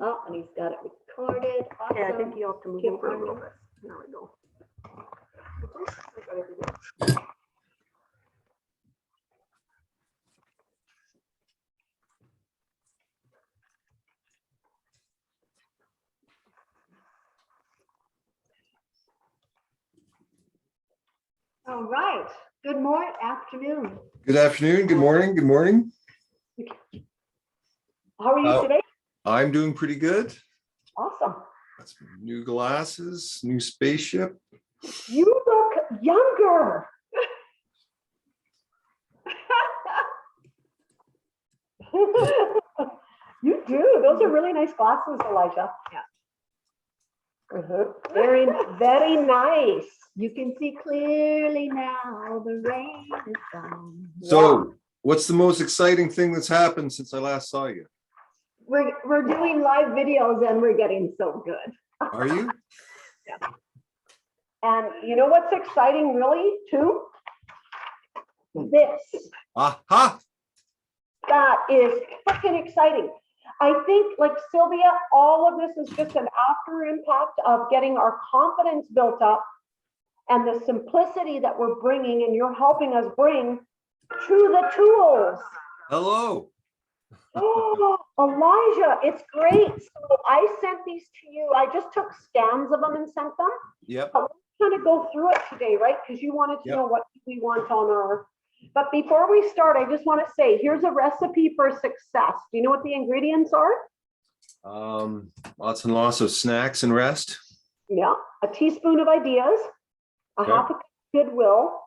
Oh, and he's got it recorded. Awesome. Yeah, I think you have to move Keep over a little going. bit. There we go. All right. Good morning, afternoon. Good afternoon, good morning, good morning. How are you today? I'm doing pretty good. Awesome. That's new glasses, new spaceship. You look younger. You do. Those are really nice glasses, Elijah. Yeah. Very, very nice. You can see clearly now. The rain is gone. So what's the most exciting thing that's happened since I last saw you? We're doing live videos and we're getting so good. Are you? Yeah. And you know what's exciting really too? This. Aha! That is freaking exciting. I think, like Sylvia, all of this is just an after impact of getting our confidence built up and the simplicity that we're bringing and you're helping us bring to the tools. Hello. Oh, Elijah, it's great. So I sent these to you. I just took scans of them and sent them. Yep. But we're going to go through it today, right? Because you wanted to know what we want on our. But before we start, I just want to say, here's a recipe for success. Do you know what the ingredients are? Lots and lots of snacks and rest. Yeah, a teaspoon of ideas, a half a cup of goodwill,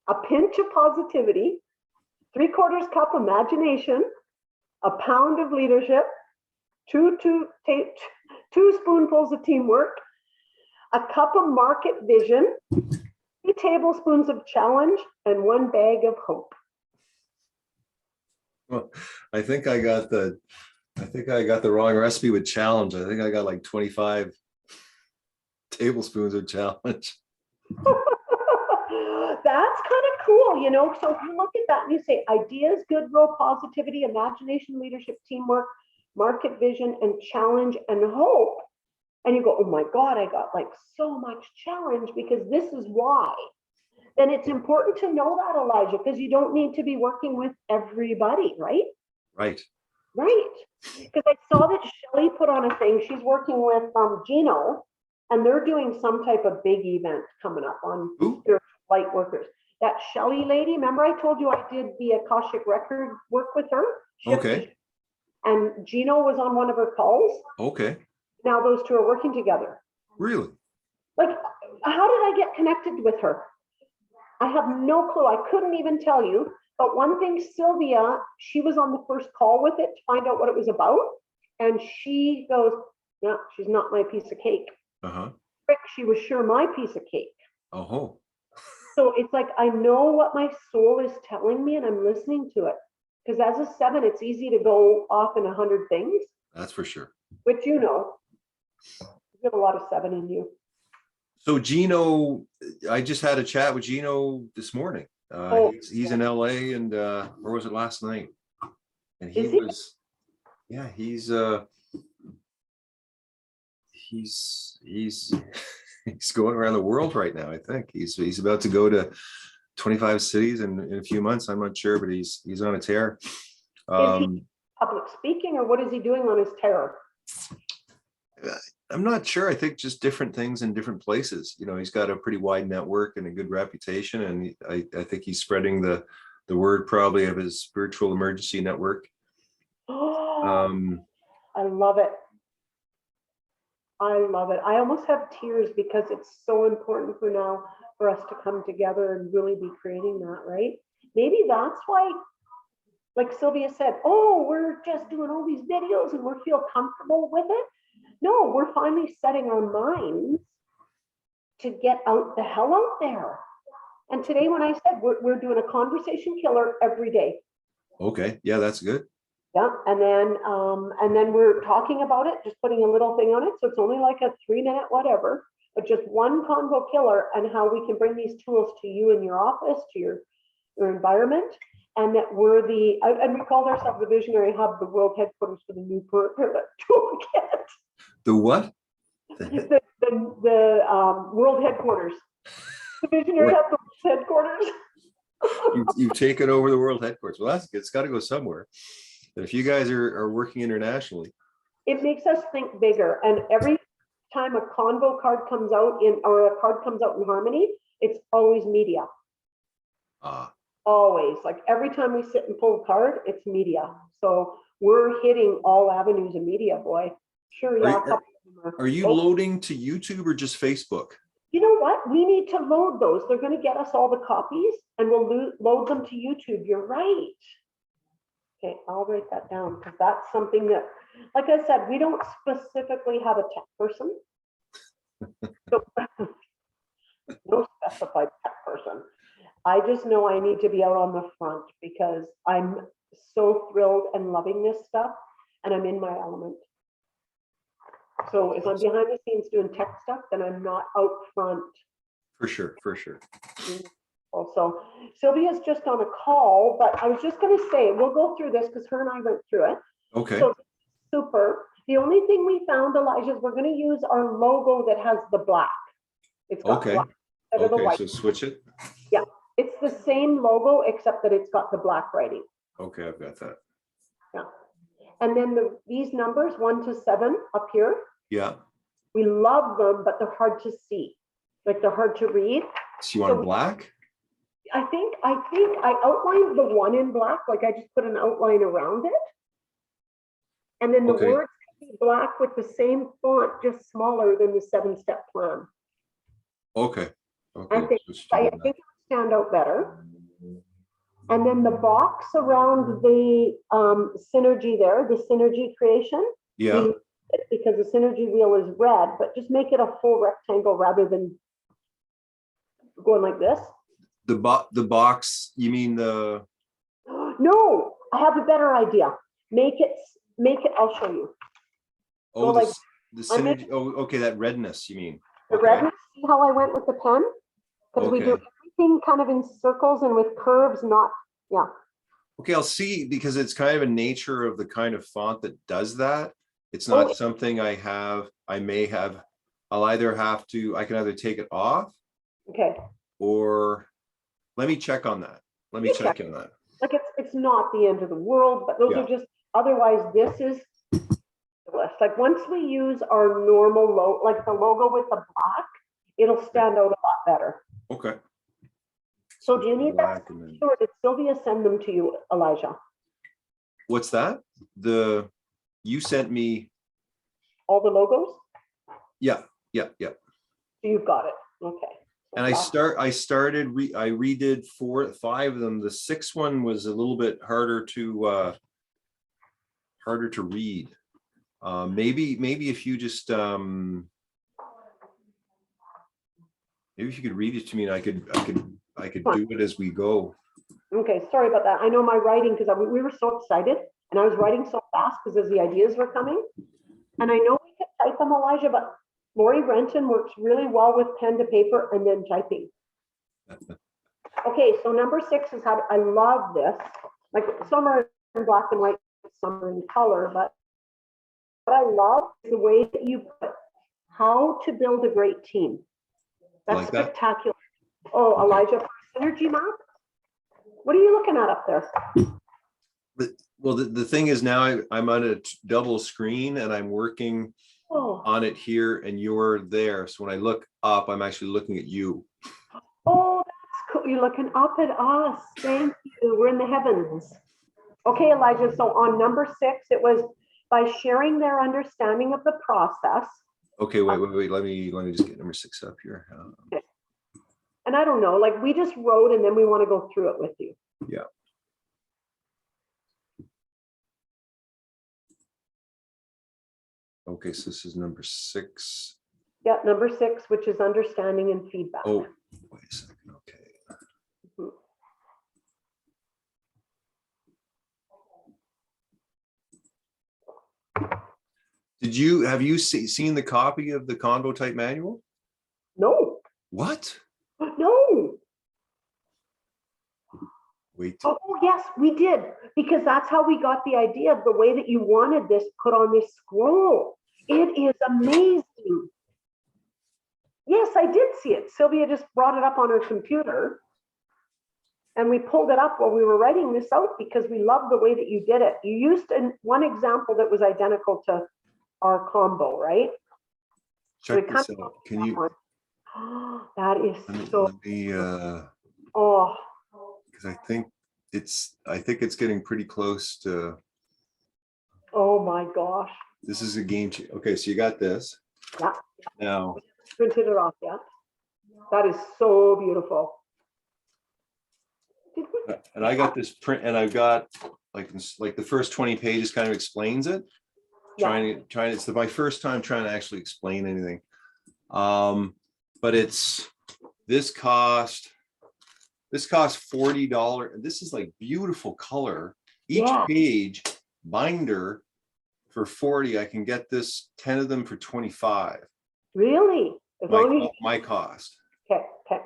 a pinch of positivity, 3/4 cup imagination, a pound of leadership, two spoonfuls of teamwork, a cup of market vision, 3 tablespoons of challenge, and 1 bag of hope. Well, I think I got the wrong recipe with challenge. I think I got like 25 tablespoons of challenge. That's kind of cool, you know. So if you look at that and you say ideas, goodwill, positivity, imagination, leadership, teamwork, market vision, and challenge and hope, and you go, oh my God, I got like so much challenge because this is why. Then it's important to know that, Elijah, because you don't need to be working with everybody, right? Right. Right. Because I saw that Shelly put on a thing. She's working with Gino, and they're doing some type of big event coming up on their light workers. That Shelly lady, remember I told you I did the Akashic record work with her? Okay. And Gino was on one of her calls. Okay. Now those two are working together. Really? Like, how did I get connected with her? I have no clue. I couldn't even tell you. But one thing, Sylvia, she was on the first call with it to find out what it was about. And she goes, no, she's not my piece of cake. Uh-huh. She was sure my piece of cake. Oh. So it's like, I know what my soul is telling me and I'm listening to it. Because as a 7, it's easy to go off in 100 things. That's for sure. Which you know, you have a lot of 7 in you. So Gino, I just had a chat with Gino this morning. He's in LA and or was it last night? And he was, yeah, he's going around the world right now. I think he's about to go to 25 cities in a few months. I'm not sure, but he's on a tear. Is he public speaking or what is he doing on his terror? I'm not sure. I think just different things in different places. You know, he's got a pretty wide network and a good reputation, and I think he's spreading the word probably of his spiritual emergency network. Oh, I love it. I love it. I almost have tears because it's so important for us to come together and really be creating that, right? Maybe that's why, like Sylvia said, oh, we're just doing all these videos and we feel comfortable with it. No, we're finally setting our minds to get out the hell out there. And today, when I said we're doing a conversation killer every day. Okay, yeah, that's good. Yeah, and then we're talking about it, just putting a little thing on it. So it's only like a 3-minute whatever, but just one convo killer and how we can bring these tools to you in your office, to your environment. and that we're and we called ourselves the Visionary Hub, the world headquarters for the Newport Toolkit. The what? The world headquarters. The Visionary Hub, the world headquarters. You've taken over the world headquarters. Well, it's got to go somewhere. And if you guys are working internationally, it makes us think bigger. And every time a Convo card comes out or a card comes out in Harmony, it's always media. Always. Like every time we sit and pull a card, it's media. So we're hitting all avenues of media, boy. Sure, yeah. Are you loading to YouTube or just Facebook? You know what? We need to load those. They're going to get us all the copies and we'll load them to YouTube. You're right. Okay, I'll write that down because that's something that, like I said, we don't specifically have a tech person. So, no specified tech person. I just know I need to be out on the front because I'm so thrilled and loving this stuff and I'm in my element. So if I'm behind the scenes doing tech stuff, then I'm not out front. For sure. Also, Sylvia's just on a call, but I was just going to say, we'll go through this because her and I went through it. Okay. So super. The only thing we found, Elijah, is we're going to use our logo that has the black. It's got Okay. black instead of the white. So switch it. Yeah, it's the same logo except that it's got the black writing. Okay, I've got that. Yeah. And then these numbers 1 to 7 up here. Yeah. We love them, but they're hard to see. Like they're hard to read. So you want black? I think I outlined the one in black, like I just put an outline around it. And then the words can be black with the same font, just smaller than the 7-step plan. Okay. I think it would stand out better. And then the box around the synergy there, the synergy creation. Yeah. Because the synergy wheel is red, but just make it a full rectangle rather than going like this. The box, you mean the? No, I have a better idea. Make it, I'll show you. Oh, so like, the synergy, okay, that redness, you mean. The redness, see how I went with the pen? Because we do everything kind of in circles and with curves, not, yeah. Okay, I'll see, because it's kind of a nature of the kind of font that does that. It's not something I may have, I can either take it off. Okay. Or let me check on that. Let me check on that. Like it's not the end of the world, but those are just, otherwise this is like once we use our normal logo, like the logo with the black, it'll stand out a lot better. Okay. So do you need that? Or did Sylvia send them to you, Elijah? What's that? You sent me all the logos? Yeah. You've got it. Okay. And I redid 5 of them. The 6th one was a little bit harder to read. Maybe if you just maybe if you could read it to me and I could do it as we go. Okay, sorry about that. I know my writing, because we were so excited and I was writing so fast because as the ideas were coming. And I know we could type them, Elijah, but Laurie Renton works really well with pen to paper and then typing. Okay, so number 6 is I love this. Like some are in black and white, some are in color, but what I love is the way that you put how to build a great team. That's like spectacular. That? Oh, okay. Elijah, synergy map? What are you looking at up there? Well, the thing is now I'm on a double screen and I'm working on it here and you're there. So when I look up, I'm actually looking at you. Oh, that's cool. You're looking up at us. Thank you. We're in the heavens. Okay, Elijah. So on number 6, it was by sharing their understanding of the process. Okay, wait. Let me just get number 6 up here. Okay. And I don't know, like we just wrote and then we want to go through it with you. Yeah. Okay, so this is number 6. Yeah, number 6, which is understanding and feedback. Oh, wait a second. Okay. Have you seen the copy of the Convo type manual? No. What? No. wait till, Oh, yes, we did, because that's how we got the idea of the way that you wanted this put on this scroll. It is amazing. Yes, I did see it. Sylvia just brought it up on her computer. And we pulled it up while we were writing this out because we love the way that you did it. You used one example that was identical to our combo, right? check this out. Can you, that is so, let me oh, because I think it's getting pretty close to, oh my gosh. this is a game changer. Okay, so you got this. Yeah. Now, Printed it off, yeah. That is so beautiful. and I got this print, and I've got like the first 20 pages kind of explains it. Yeah. It's my first time trying to actually explain anything. But this cost $40, and this is like beautiful color. Each Yeah. page binder for 40. I can get this 10 of them for 25. Really? As long as My cost. okay,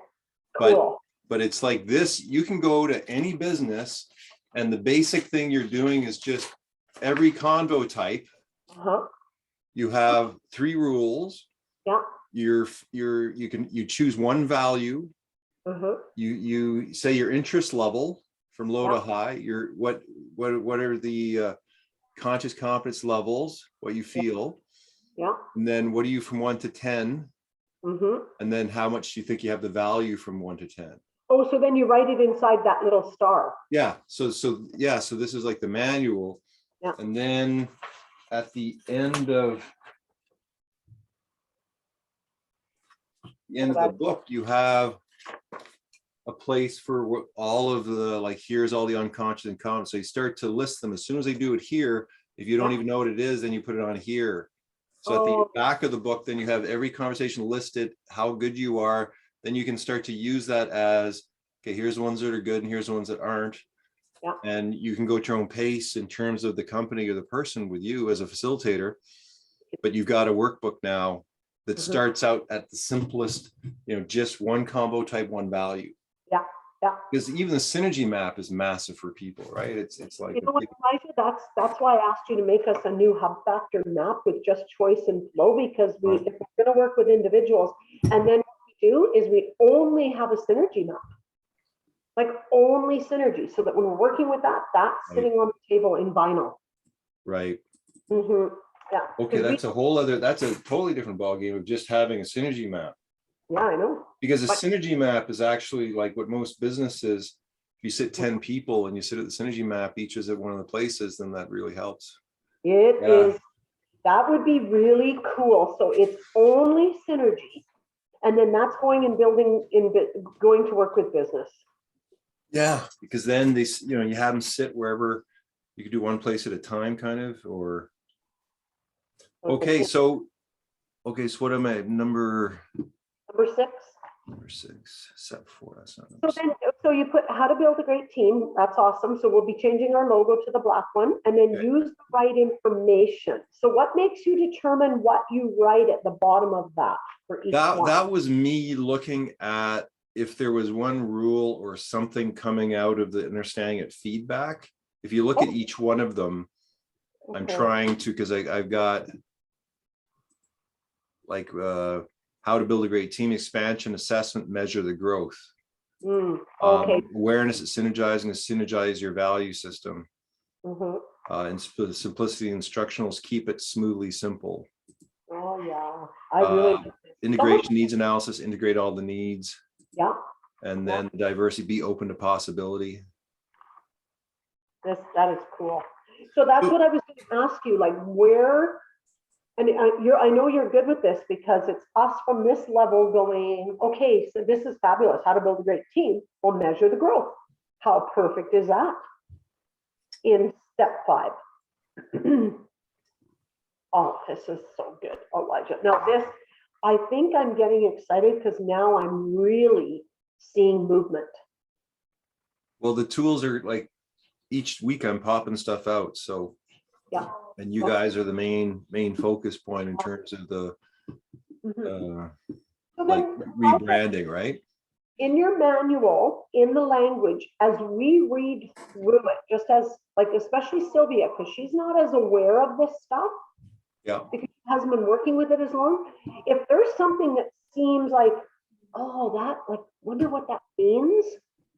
cool. But it's like this, you can go to any business, and the basic thing you're doing is just every convo type. You have 3 rules. Yeah. You choose one value. You say your interest level from low to high. Your what are the conscious competence levels, what you feel. Yeah. And then what are you from 1 to 10? And then how much do you think you have the value from 1 to 10? Oh, so then you write it inside that little star. Yeah. So this is like the manual. Yeah. And then at the end of the book, you have a place for all of the, like, here's all the unconscious and conscious. So you start to list them. As soon as they do it here, if you don't even know what it is, then you put it on here. So at the back of the book, then you have every conversation listed, how good you are. Then you can start to use that as, okay, here's the ones that are good and here's the ones that aren't. Yeah. And you can go at your own pace in terms of the company or the person with you as a facilitator. But you've got a workbook now that starts out at the simplest, just one combo type, one value. Yeah. Yeah. Because even the synergy map is massive for people, right? It's like, you know what, Elijah, that's why I asked you to make us a new hub factor map with just choice and flow, because if we're going to work with individuals, and then what we do is we only have a synergy map, like only synergy, so that when we're working with that, that's sitting on the table in vinyl. Right. Yeah. Okay, that's a totally different ballgame of just having a synergy map. Yeah, I know. Because a synergy map is actually like what most businesses, if you sit 10 people and you sit at the synergy map, each is at one of the places, then that really helps. It is, that would be really cool. So it's only synergy. And then that's going to work with business. Yeah, because then you have them sit wherever you could do one place at a time, kind of, or. Okay, so what am I, number 6? Number 6, step 4. That's not So you put how to build a great team. That's awesome. So we'll be changing our logo to the black one, and then use the right information. So what makes you determine what you write at the bottom of that for each one? That was me looking at if there was one rule or something coming out of the understanding at feedback. If you look at each one of them, I'm trying to, because I've got like how to build a great team, expansion, assessment, measure the growth. Awareness at synergizing, to synergize your value system. And simplicity instructionals, keep it smoothly simple. Oh yeah, I really integration, needs analysis, integrate all the needs. Yeah. And then diversity, be open to possibility. That is cool. So that's what I was going to ask you, like where. And I know you're good with this, because it's us from this level going, okay, so this is fabulous. How to build a great team. We'll measure the growth. How perfect is that? In step 5. Oh, this is so good, Elijah. Now I think I'm getting excited because now I'm really seeing movement. Well, the tools are like, each week I'm popping stuff out. So yeah. And you guys are the main focus point in terms of the like rebranding, right? in your manual, in the language, as we read through it, just as, like, especially Sylvia, because she's not as aware of this stuff, Yeah, because she hasn't been working with it as long. If there's something that seems like, oh, that, like, wonder what that means,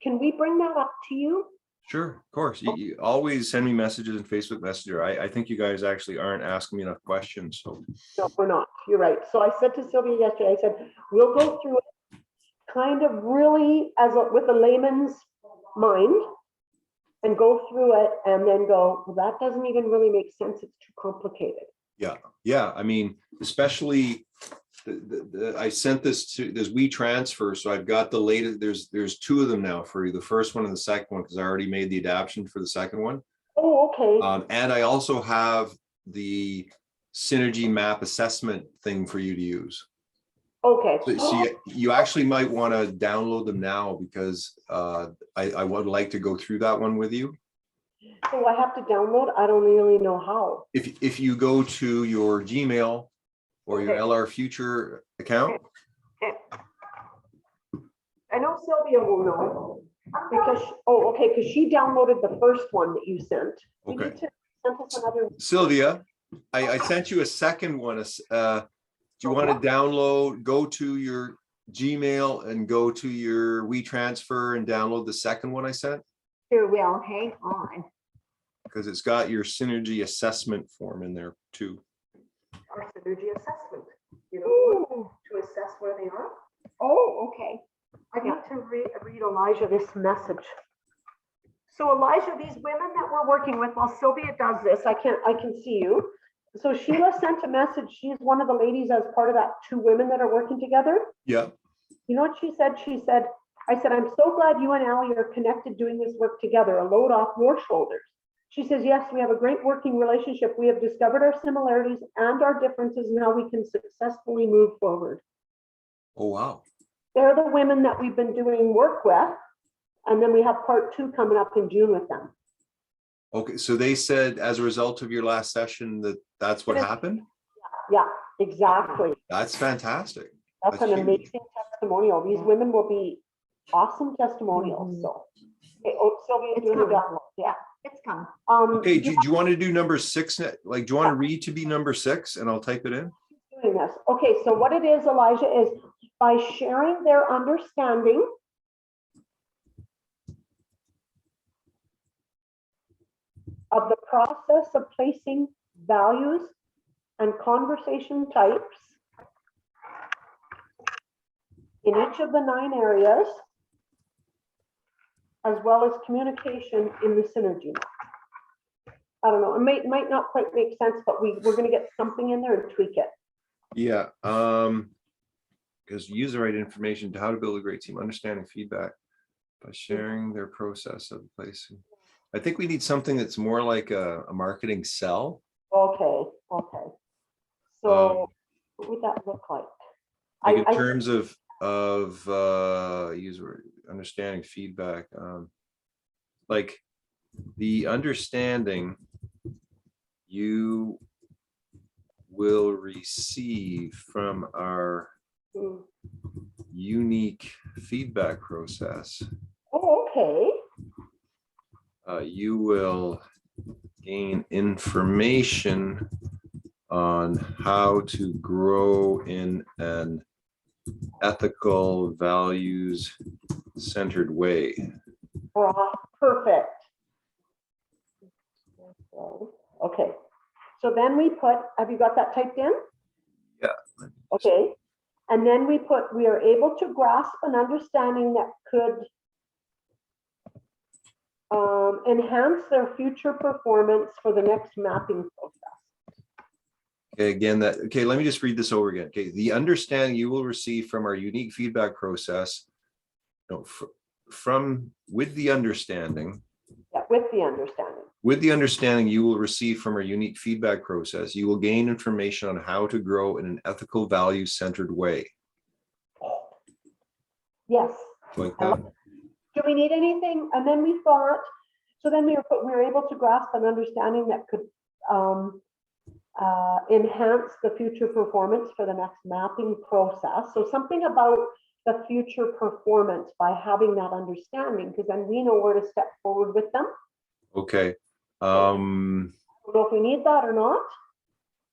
can we bring that up to you? sure, of course. You always send me messages in Facebook Messenger. I think you guys actually aren't asking me enough questions, so. No, we're not. You're right. So I said to Sylvia yesterday, I said, we'll go through it kind of really with a layman's mind and go through it and then go, well, that doesn't even really make sense. It's too complicated. Yeah, I mean, especially I sent this to, there's WeTransfer, so I've got the latest, there's two of them now for you, the first one and the second one, because I already made the adaptation for the second one. Oh, okay. And I also have the synergy map assessment thing for you to use. Okay. So you actually might want to download them now, because I would like to go through that one with you. So I have to download? I don't really know how. If you go to your Gmail or your Okay. LR Future account. Okay. I know Sylvia will know because, oh, okay, because she downloaded the first one that you sent. We Okay. need to send us another. Sylvia, I sent you a second one. Do you want to download, go to your Gmail and go to your WeTransfer and download the second one I sent? Sure will. Hang on. Because it's got your synergy assessment form in there too. Our synergy assessment, you know, to assess where they are. Oh, okay. I need to read Elijah this message. So Elijah, these women that we're working with, while Sylvia does this, I can see you. So Sheila sent a message. She's one of the ladies as part of that 2 women that are working together. Yeah. You know what she said? She said, I said, I'm so glad you and Allie are connected doing this work together, a load off your shoulders. She says, yes, we have a great working relationship. We have discovered our similarities and our differences and how we can successfully move forward. Oh, wow. They're the women that we've been doing work with. And then we have part 2 coming up in June with them. Okay, so they said as a result of your last session that's what happened? Yeah, exactly. That's fantastic. That's an huge. amazing testimonial. These women will be awesome testimonials. So, okay, Sylvia's doing a download. Yeah, It's coming. Okay, do you want to do number 6? Like, do you want to read to be number 6 and I'll type it in? doing this. Okay, so what it is, Elijah, is by sharing their understanding of the process of placing values and conversation types in each of the 9 areas, as well as communication in the synergy. I don't know, it might not quite make sense, but we're going to get something in there and tweak it. Yeah, because use the right information to how to build a great team, understanding feedback by sharing their process of placing. I think we need something that's more like a marketing cell. Okay. So what would that look like? Like in terms of user understanding feedback, like the understanding you will receive from our unique feedback process. Oh, okay. You will gain information on how to grow in an ethical, values-centered way. Perfect. Okay. So then we put, have you got that typed in? Yeah. Okay. And then we put, we are able to grasp an understanding that could enhance their future performance for the next mapping process. Okay, again, okay, let me just read this over again. Okay, the understanding you will receive from our unique feedback process, with the understanding. Yeah, with the understanding. With the understanding you will receive from our unique feedback process, you will gain information on how to grow in an ethical, value-centered way. Yes. Like that. Do we need anything? And then we thought, so then we were able to grasp an understanding that could enhance the future performance for the next mapping process. So something about the future performance by having that understanding, because then we know where to step forward with them. Okay. I don't know if we need that or not.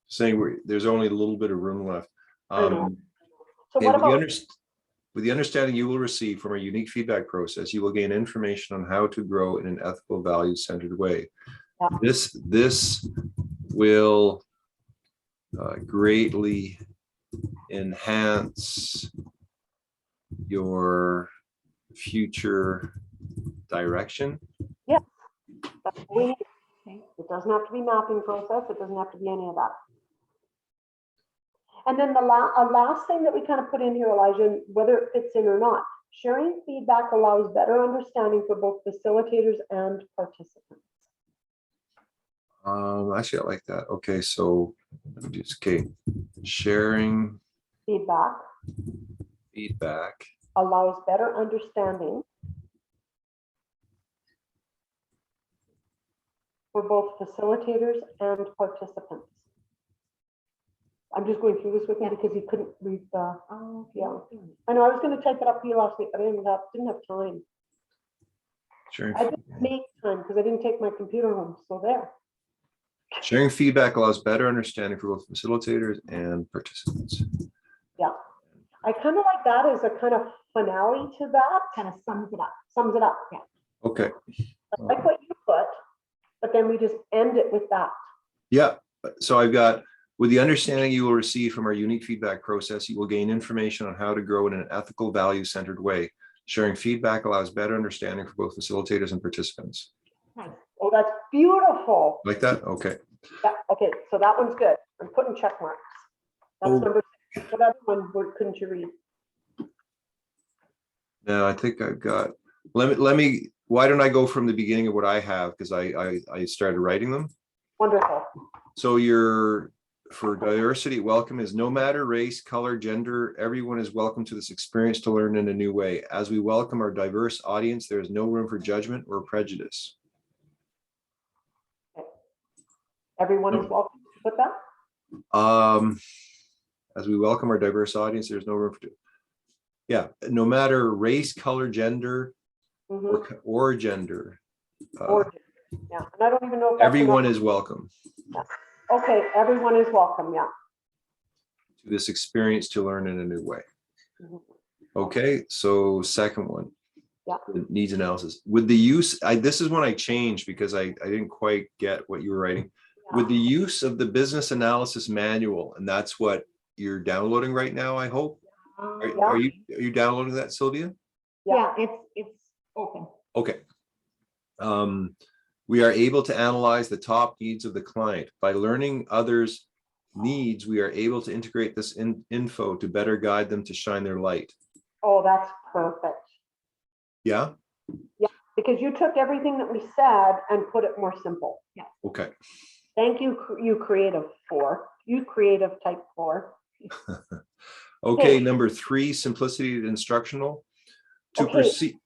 Saying there's only a little bit of room left. I know. So Okay, what about, with the understanding you will receive from our unique feedback process, you will gain information on how to grow in an ethical, value-centered way. Yeah. This will greatly enhance your future direction. yeah, that's what we need. Okay. It doesn't have to be mapping process. It doesn't have to be any of that. And then the last thing that we kind of put in here, Elijah, whether it fits in or not, sharing feedback allows better understanding for both facilitators and participants. Actually, I like that. Okay, so let me just, okay, sharing Feedback feedback allows better understanding for both facilitators and participants. I'm just going through this with you because you couldn't read the, Oh, yeah. I know I was going to type it up for you last week, but I didn't have time. sharing I didn't make time because I didn't take my computer home. So there. Sharing feedback allows better understanding for both facilitators and participants. Yeah. I kind of like that as a kind of finale to that. Kind of sums it up. Sums it up. Yeah. Okay. I like what you put, but then we just end it with that. Yeah. So I've got, with the understanding you will receive from our unique feedback process, you will gain information on how to grow in an ethical, value-centered way. Sharing feedback allows better understanding for both facilitators and participants. Nice. Oh, that's beautiful. Like that? Okay. Yeah. Okay. So that one's good. I'm putting check marks. That's Oh. number 6. What other one couldn't you read? Now I think I've got, let me, why don't I go from the beginning of what I have? Because I started writing them. Wonderful. So for diversity, welcome is no matter race, color, gender, everyone is welcome to this experience to learn in a new way. As we welcome our diverse audience, there is no room for judgment or prejudice. Everyone is welcome to put that. As we welcome our diverse audience, there's no room for, yeah, no matter race, color, gender, or gender. Yeah, and I don't even know if everyone is welcome. Yeah. Okay, everyone is welcome, yeah. To this experience to learn in a new way. Okay, so second one. Yeah. Needs analysis. With the use, this is one I changed because I didn't quite get what you were writing. Yeah. With the use of the business analysis manual, and that's what you're downloading right now, I hope. Are you downloading that, Sylvia? Yeah, it's open. Okay. We are able to analyze the top needs of the client. By learning others' needs, we are able to integrate this info to better guide them to shine their light. Oh, that's perfect. Yeah? Yeah, because you took everything that we said and put it more simple. Yeah. Okay. Thank you, you creative type 4. Okay, number 3, simplicity instructional. To proceed.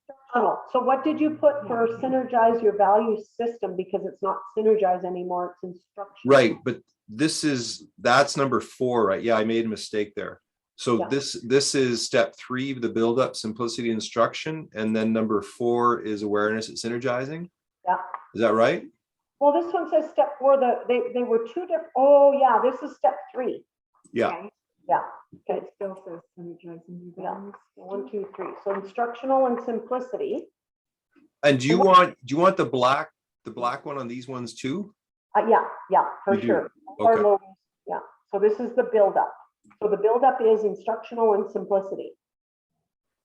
So what did you put for synergize your value system? Because it's not synergize anymore, it's instruction. Right, but that's number 4, right? Yeah, I made a mistake there. So this is step 3, the build up, simplicity, instruction, and then number 4 is awareness at synergizing. Yeah. Is that right? Well, this one says step 4. They were 2 different. Oh yeah, this is step 3. Yeah. Okay. Yeah. Okay. It still says synergizing. Yeah. 1, 2, 3. So instructional and simplicity. And do you want the black one on these ones too? Yeah, for sure. Okay. Yeah. So this is the build up. So the build up is instructional and simplicity.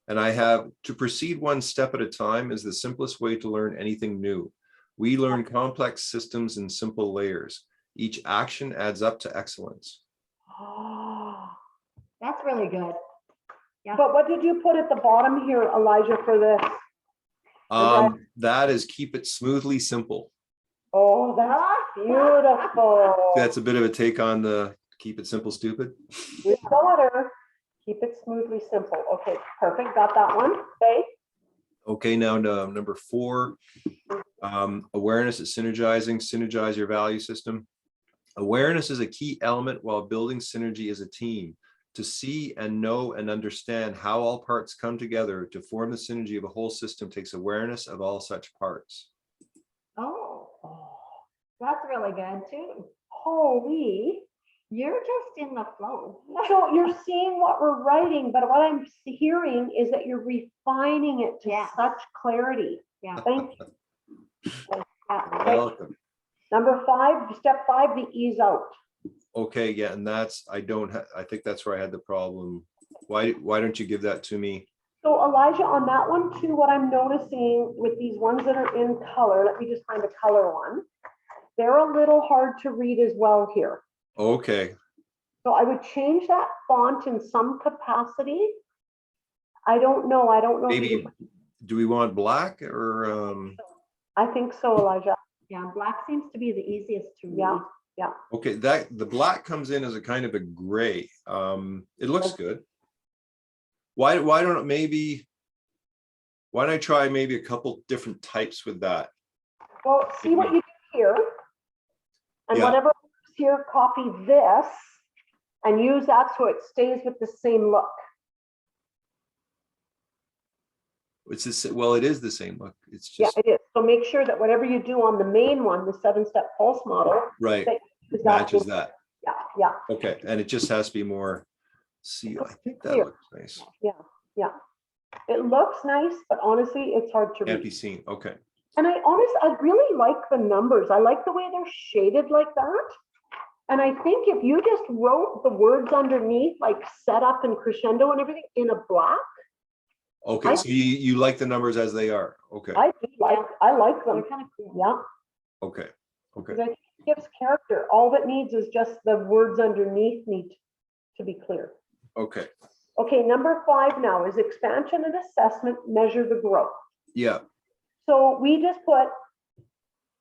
And I have to proceed one step at a time is the simplest way to learn anything new. We learn complex systems in simple layers. Each action adds up to excellence. Oh, that's really good. Yeah. But what did you put at the bottom here, Elijah, for this? That is keep it smoothly simple. Oh, that's beautiful. That's a bit of a take on the keep it simple, stupid. Your daughter, keep it smoothly simple. Okay, perfect. Got that one. Okay. Okay, now number 4, awareness is synergize your value system. Awareness is a key element while building synergy as a team. To see and know and understand how all parts come together to form the synergy of a whole system takes awareness of all such parts. Oh, that's really good too. Holy. You're just in the flow. So you're seeing what we're writing, but what I'm hearing is that you're refining it to Yeah. such clarity. Yeah. Thank you. Yeah. Okay. Welcome. Number 5, step 5, the ease out. Okay, yeah, and that's, I think that's where I had the problem. Why don't you give that to me? So Elijah, on that one too, what I'm noticing with these ones that are in color, let me just find a color one. They're a little hard to read as well here. Okay, So I would change that font in some capacity. I don't know. if maybe, you- do we want black or, I think so, Elijah. Yeah, black seems to be the easiest to Yeah. read. okay, that, the black comes in as a kind of a gray. It looks good. Why don't it maybe, why don't I try maybe a couple different types with that? Well, see what you do here. And Yeah. whatever is here, copy this and use that so it stays with the same look. It's this, well, it is the same look. It's Yeah, just, it is. So make sure that whatever you do on the main one, the 7-step pulse model, right, that is matches that. Yeah. Okay, and it just has to be more, see, I think that Here. looks nice. Yeah. It looks nice, but honestly, it's hard to Can't read. be seen, okay. And I really like the numbers. I like the way they're shaded like that. And I think if you just wrote the words underneath, like setup and crescendo and everything in a black, Okay, so you like the numbers as they are, okay, I like They're them. kind of cool. Yeah, okay, okay. because I think it gives character. All it needs is just the words underneath need to be clear. Okay, Okay, number 5 now is expansion and assessment, measure the growth. yeah, So we just put,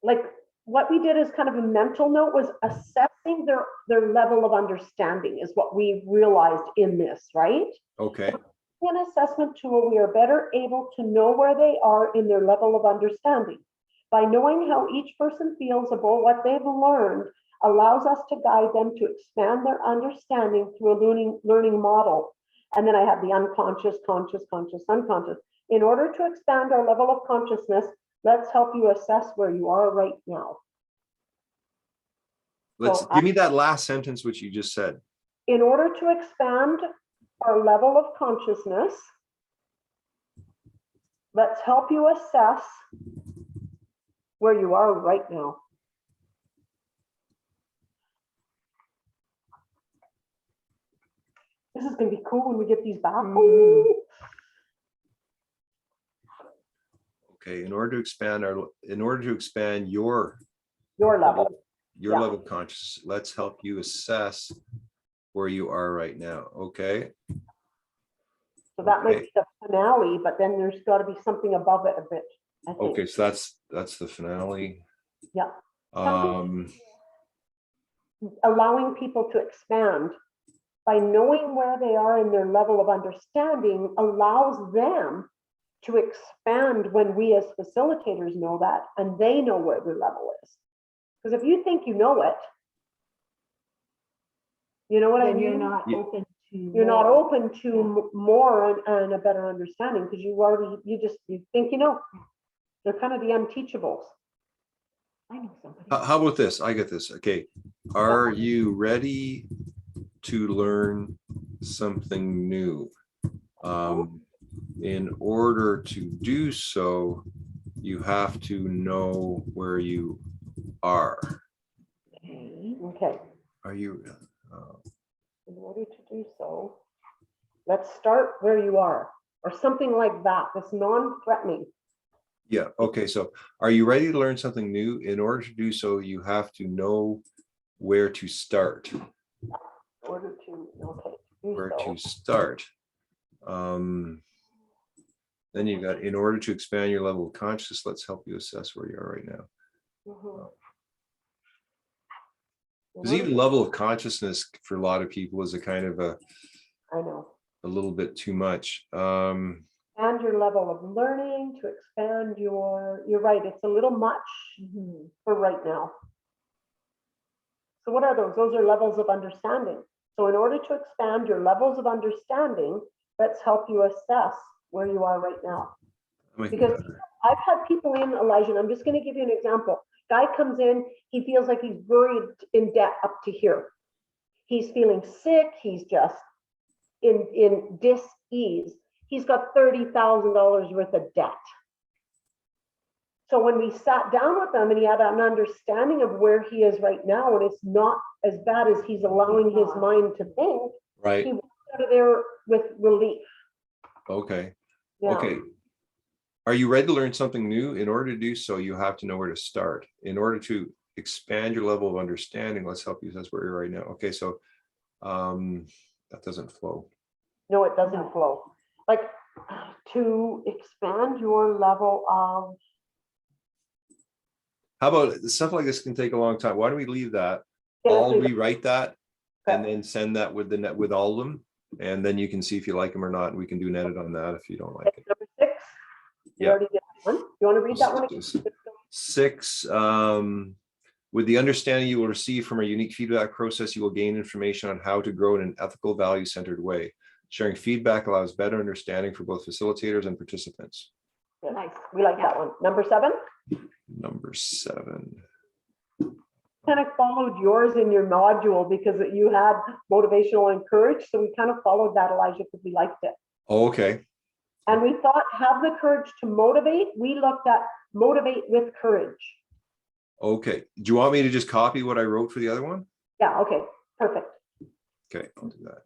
like, what we did as kind of a mental note was assessing their level of understanding is what we realized in this, right? okay, An assessment tool, we are better able to know where they are in their level of understanding. By knowing how each person feels about what they've learned allows us to guide them to expand their understanding through a learning model. And then I have the unconscious, conscious, unconscious. In order to expand our level of consciousness, let's help you assess where you are right now. let's, give me that last sentence which you just said. In order to expand our level of consciousness, let's help you assess where you are right now. This is going to be cool when we get these back. Mhm. Okay, in order to expand your Your level. your Yeah. level of consciousness, let's help you assess where you are right now, okay? So that might Okay. be the finale, but then there's got to be something above it a bit, I think. Okay, so that's the finale. Yeah. Allowing people to expand by knowing where they are in their level of understanding allows them to expand when we as facilitators know that and they know where their level is. Because if you think you know it, you know what I Then mean? you're not Yeah. open to. You're not more. open to more and a better understanding because you think you know. They're kind of the unteachables. I know somebody. How about this? I get this. Okay. Are you ready to learn something new? In order to do so, you have to know where you are. Okay. Are you? In order to do so, let's start where you are, or something like that. That's non-threatening. Yeah. Okay. So are you ready to learn something new? In order to do so, you have to know where to start. In order to, okay, do Where so. to start. Then you got, in order to expand your level of consciousness, let's help you assess where you are right now. Mhm. Because even level of consciousness for a lot of people is a kind of I know. a little bit too much. And your level of learning to expand you're right, it's a little much Mhm. for right now. So what are those? Those are levels of understanding. So in order to expand your levels of understanding, let's help you assess where you are right now. Because I've had people in, Elijah, and I'm just going to give you an example. Guy comes in, he feels like he's buried in debt up to here. He's feeling sick. He's just in dis-ease. He's got $30,000 worth of debt. So when we sat down with him and he had an understanding of where he is right now, and it's not as bad as he's allowing his mind to think, Right. he walked out of there with relief. Okay. Yeah. Okay. Are you ready to learn something new? In order to do so, you have to know where to start. In order to expand your level of understanding, let's help you assess where you're right now. Okay, so that doesn't flow. No, it doesn't flow. Like, to expand your level of. How about stuff like this can take a long time? Why don't we leave that? Yeah, let's I'll leave it. rewrite that Okay. and then send that with the net with all of them. And then you can see if you like them or not. And we can do an edit on that if you don't like it. Number 6. You Yeah. already did one. You want to read that one again? 6, with the understanding you will receive from a unique feedback process, you will gain information on how to grow in an ethical, value-centered way. Sharing feedback allows better understanding for both facilitators and participants. Yeah, Nice. we like that one. Number 7. Number 7. Kind of followed yours in your module because you had motivational and courage. So we kind of followed that, Elijah, because we liked it. Oh, okay. And we thought, have the courage to motivate. We looked at motivate with courage. Okay. Do you want me to just copy what I wrote for the other one? Yeah, okay, perfect. Okay, I'll do that.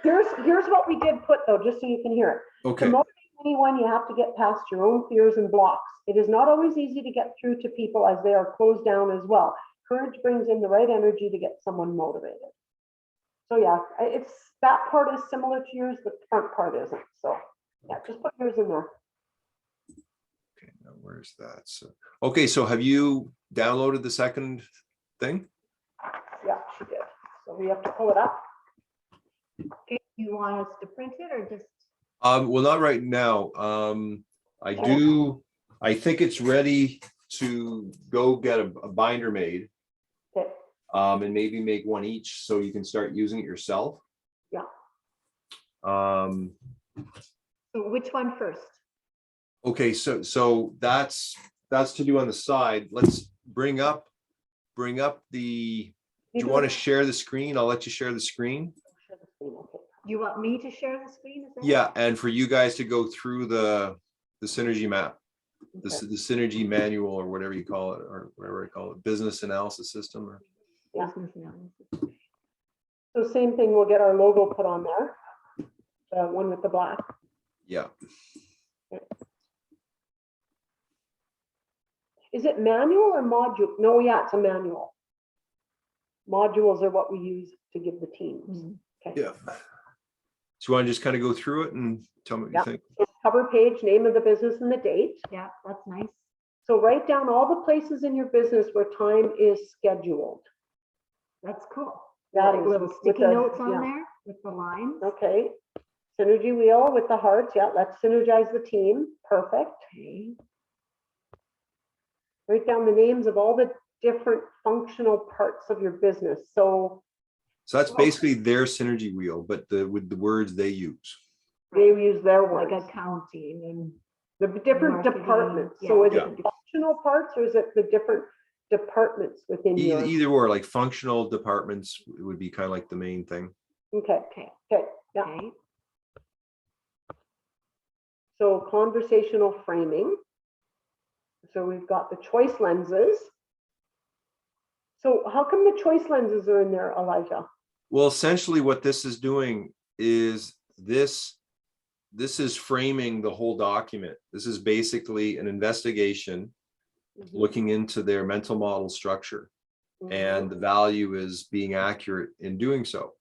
Here's what we did put though, just so you can hear it. Okay. To motivate anyone, you have to get past your own fears and blocks. It is not always easy to get through to people as they are closed down as well. Courage brings in the right energy to get someone motivated. So yeah, it's that part is similar to yours, the front part isn't. So yeah, just put yours in there. Okay, now where's that? So, okay, so have you downloaded the second thing? Yeah, she did. So we have to pull it up. Okay, you want us to print it or just? Well, not right now. I think it's ready to go get a binder made. Okay. And maybe make one each so you can start using it yourself. Yeah. So which one first? Okay, so that's to do on the side. Let's bring up the, do you want to share the screen? I'll let you share the screen. You want me to share the screen? Is that Yeah, and for you guys to go through the synergy map, the Okay. synergy manual or whatever you call it, or whatever I call it, business analysis system. Or Yeah. business analysis? So same thing, we'll get our logo put on there. The one with the black. yeah. Is it manual or module? No, yeah, it's a manual. Modules are what we use to give the teams. Mhm. Okay. Yeah. So you want to just kind of go through it and tell me what Yeah. you think? So cover page, name of the business and the date. Yeah, that's nice. So write down all the places in your business where time is scheduled. That's cool. That Like is little with sticky the- notes on yeah. there with the lines. Okay. Synergy wheel with the hearts. Yeah, let's synergize the team. Perfect. Okay. Write down the names of all the different functional parts of your business. So So that's basically their synergy wheel, but with the words they use. they use their Like words. accounting and The different marketing, departments. yeah, So is Yeah. it functional parts or is it the different departments within your? Either or, like functional departments would be kind of like the main thing. Okay, okay. okay, yeah. Okay. So conversational framing. So we've got the choice lenses. So how come the choice lenses are in there, Elijah? Well, essentially what this is doing is this is framing the whole document. This is basically an investigation looking into their mental model structure, and the value is being accurate in doing so.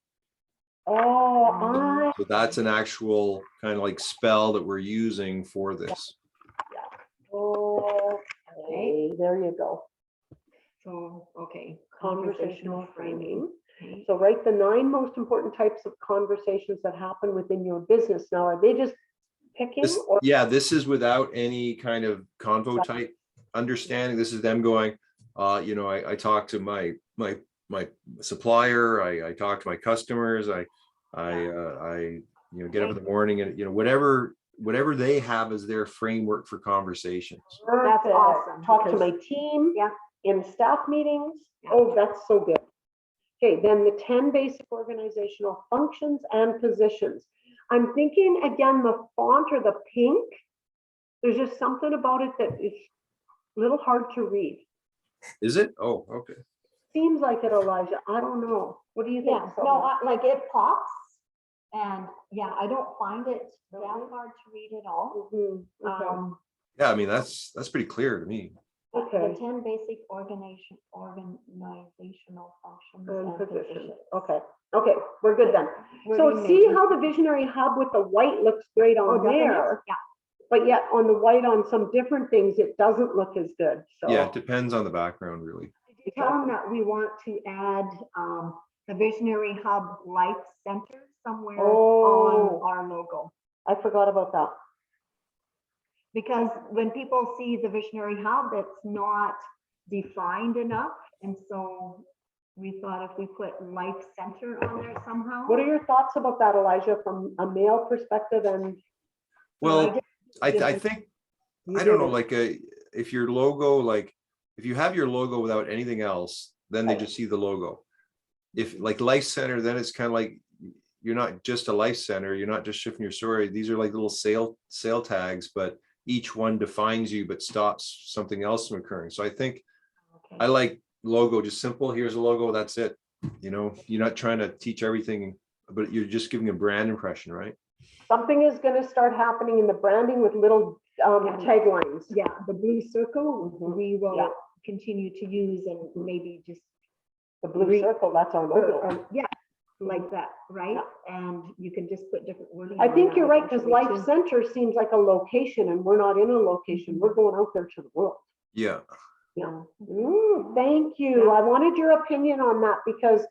Oh, So that's an actual kind of like spell that we're using for this. okay, there you go. So, okay. Conversational framing. Okay. So write the 9 most important types of conversations that happen within your business. Now, are they just picking or? Yeah, this is without any kind of convo type understanding. This is them going, I talked to my my supplier, I talk to my customers, I get up in the morning and, whatever they have as their framework for conversations. That's awesome, Talk to because- my team. Yeah. In staff meetings. Yeah. Oh, that's so good. Okay, then the 10 basic organizational functions and positions. I'm thinking again, the font or the pink, there's just something about it that is a little hard to read. Is it? Oh, okay. Seems like it, Elijah. I don't know. What do you think? Yeah, no, like it pops. And yeah, I don't find it that hard to read at all. Mhm, okay. Yeah, I mean, that's pretty clear to me. Okay. The 10 basic organizational functions And and positions. positions. Okay, okay, we're good then. Where So do you see make- how the visionary hub with the white looks great Oh, on doesn't it? there, Yeah. but yet on the white on some different things, it doesn't look as good, so. Yeah, it depends on the background, really. Did you tell them that we want to add the Visionary Hub Life Center somewhere Oh. on our logo? I forgot about that. Because when people see the Visionary Hub, it's not defined enough. And so we thought if we put Life Center on there somehow. What are your thoughts about that, Elijah, from a male perspective and? Well, I didn't- think, you I don't know, didn't. like if your logo, like if you have your logo without anything else, then they Right. just see the logo. If like Life Center, then it's kind of like you're not just a life center, you're not just shifting your story. These are like little sale tags, but each one defines you but stops something else from occurring. So I think I like logo, just simple. Here's a logo, that's it. You're not trying to teach everything, but you're just giving a brand impression, right? Something is gonna start happening in the branding with little taglines. Yeah, the blue circle, we will Yeah. continue to use and maybe just, The blue circle, that's our logo. yeah, like that, right? And you can just put different wording. I on think that you're right, because eventually, Life too. Center seems like a location and we're not in a location. We're going out there to the world. Yeah. Yeah. Thank you. I wanted your opinion on that because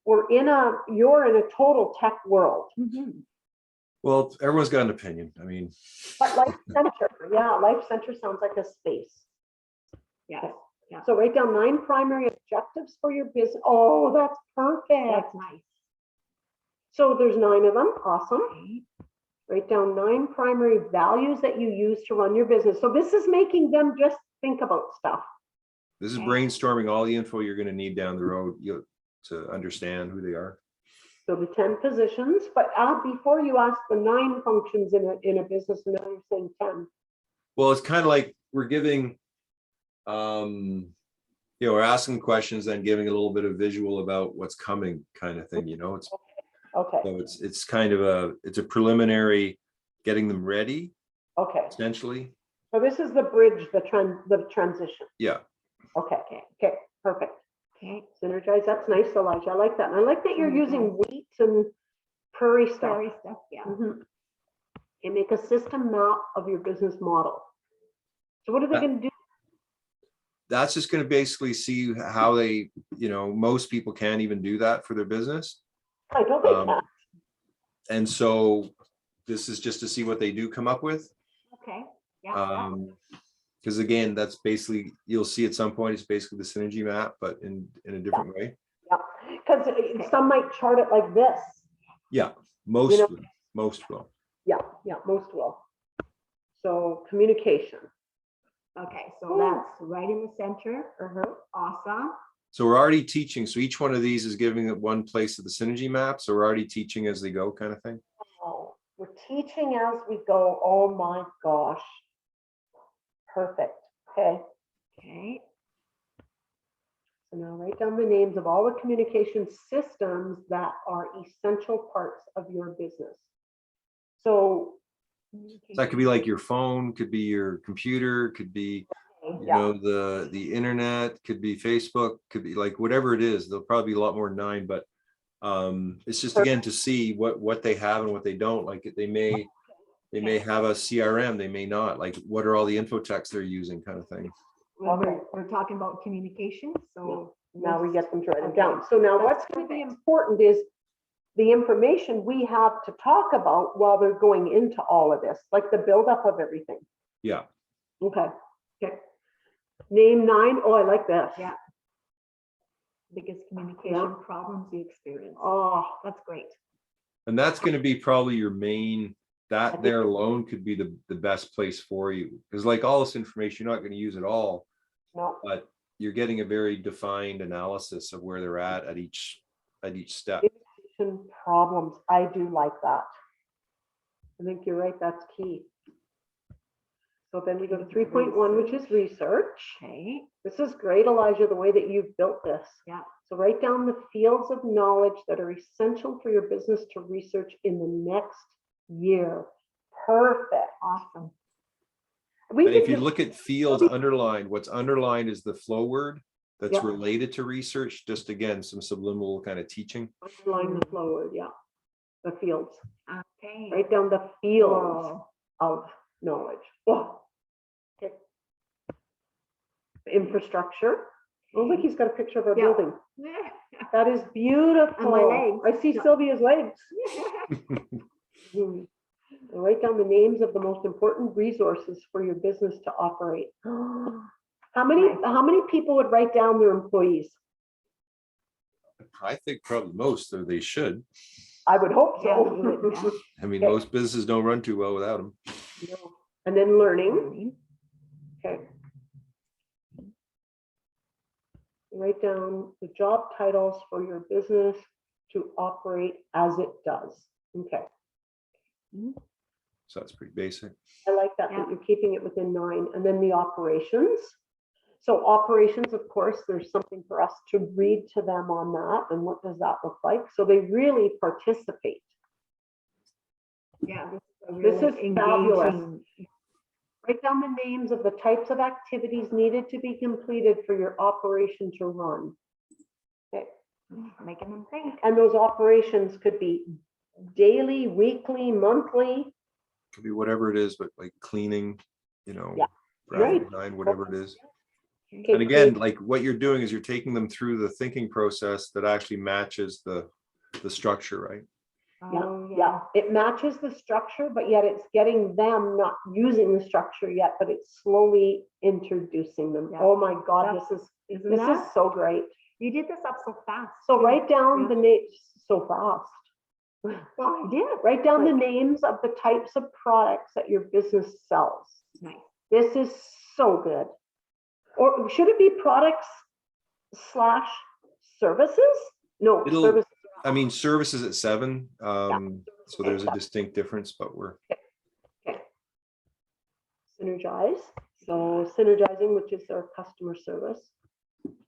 you're in a total tech world. Mhm. Well, everyone's got an opinion. I mean, But Life Center, yeah, Life Center sounds like a space. Yes, yeah, So write down 9 primary objectives for your business. Oh, that's perfect. that's nice. So there's 9 of them. Awesome. Okay. Write down 9 primary values that you use to run your business. So this is making them just think about stuff. this is Okay. brainstorming all the info you're going to need down the road to understand who they are. So the 10 positions, but before you ask the 9 functions in a business, and now you're saying 10. Well, it's kind of like we're giving, we're asking questions, then giving a little bit of visual about what's coming kind of thing, It's Okay, so it's kind of it's a preliminary getting them ready, okay. essentially. So this is the bridge, the transition. Yeah. Okay, perfect. Okay. Synergize, that's nice, Elijah. I like that. And I like that you're using wheat and prairie stuff. Prairie stuff, yeah. Mhm. And make a system map of your business model. So what are they going to do? That's just going to basically see how they, most people can't even do that for their business. I don't think that. And so this is just to see what they do come up with. Okay, yeah. Because again, that's basically, you'll see at some point, it's basically the synergy map, but in a different way. Yeah, because some might chart it like this. Yeah, most know- will, most will. Yeah, most will. So communication. Okay, so that's right in the center. Uh-huh. Awesome. So we're already teaching. So each one of these is giving it one place of the synergy map. So we're already teaching as they go kind of thing. Oh, we're teaching as we go. Oh my gosh. Perfect. Okay. Okay. So now write down the names of all the communication systems that are essential parts of your business. So, That could be like your phone, could be your computer, could be, the internet, could be Facebook, could be like whatever it is. There'll probably be a lot more than 9, but it's just again to see what they have and what they don't. Like they may have a CRM, they may not. Like what are all the info texts they're using, kind of thing. We're talking about communication, so. now we get them to write them Okay. down. So now That's what's going to be perfect. important is the information we have to talk about while they're going into all of this, like the buildup of everything. Yeah. Okay. Name 9. Oh, I like this. Yeah. biggest communication problems you experience. Oh, That's great. And that's going to be probably your main, I that think- there alone could be the best place for you. Because like all this information, you're not going to use it all, no, but you're getting a very defined analysis of where they're at each step. communication problems. I do like that. I think you're right. That's key. So then we go to 3.1, which is research. Okay. This is great, Elijah, the way that you've built this. Yeah. So write down the fields of knowledge that are essential for your business to research in the next year. Perfect. Awesome. We But if did you this- look at fields underlined, what's underlined is the flow word that's Yep. related to research. Just again, some subliminal kind of teaching. underline the flow word, yeah. The fields. Okay. Write down the fields Whoa. of knowledge. Oh. Okay. Infrastructure. Oh, look, he's got a picture of our Yeah. building. That is beautiful. legs. I see Yeah. Sylvia's legs. Hmm. Write down the names of the most important resources for your business to operate. How many people would write down their employees? I think probably most, or they should. I would hope Yeah, so. you would, yeah. I mean, Okay. most businesses don't run too well without them. No. And then learning. Okay. Write down the job titles for your business to operate as it does. Okay. So that's pretty basic. I like that, Yeah. that you're keeping it within 9. And then the operations. So operations, of course, there's something for us to read to them on that. And what does that look like? So they really participate. Yeah. This is fabulous. engaging. Write down the names of the types of activities needed to be completed for your operation to run. Okay. Making them think. And those operations could be daily, weekly, monthly. Could be whatever it is, but like cleaning, Yeah. graphic Right. design, whatever it is. Okay, And again, like what you're doing is you're taking them through the thinking process that actually matches the structure, right? Oh, yeah, it matches the structure, but yet it's getting them not using the structure yet, but it's slowly introducing them. Yeah. Oh my God, That's- Isn't this that? is so great. You did this up so fast. So too. write down Yeah. the names so fast. Well, I did. Write down the Like- names of the types of products that your business sells. Nice. This is so good. Or should it be products / services? No, It'll- services. I mean, services at 7. So there's a Okay. distinct difference, but we're Synergize. So synergizing, which is our customer service.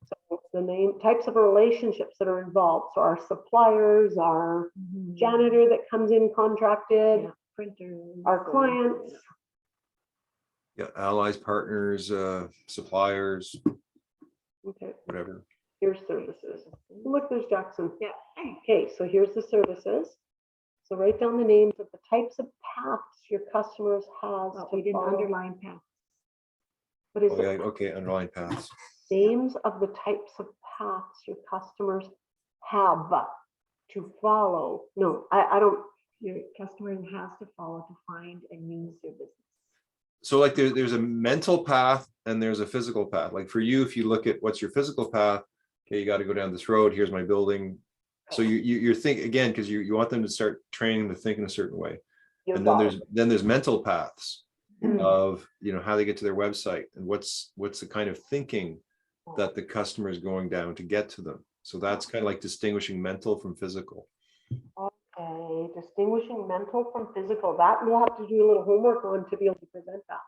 So the name, types of relationships that are involved. So our suppliers, our Mhm. janitor that comes in contracted, Yeah, printers. our and- clients. yeah, allies, partners, suppliers, Okay, whatever. here's services. Look, there's Jackson. Yeah. Okay, so here's the services. So write down the names of the types of paths your customers has Oh, to we didn't follow. underline path. What is Oh, it? yeah, okay, underline paths. Names of the types of paths your customers have to follow. No, I don't. Your customer has to follow to find and use your business. So like there's a mental path and there's a physical path. Like for you, if you look at what's your physical path, okay, you got to go down this road. Here's my building. So you're thinking again, because you want them to start training to think in a certain way. You And then got it. there's mental paths Mm. of how they get to their website and what's the kind of thinking that the customer is going down to get to them. So that's kind of like distinguishing mental from physical. Okay, distinguishing mental from physical. That we'll have to do a little homework on to be able to present that.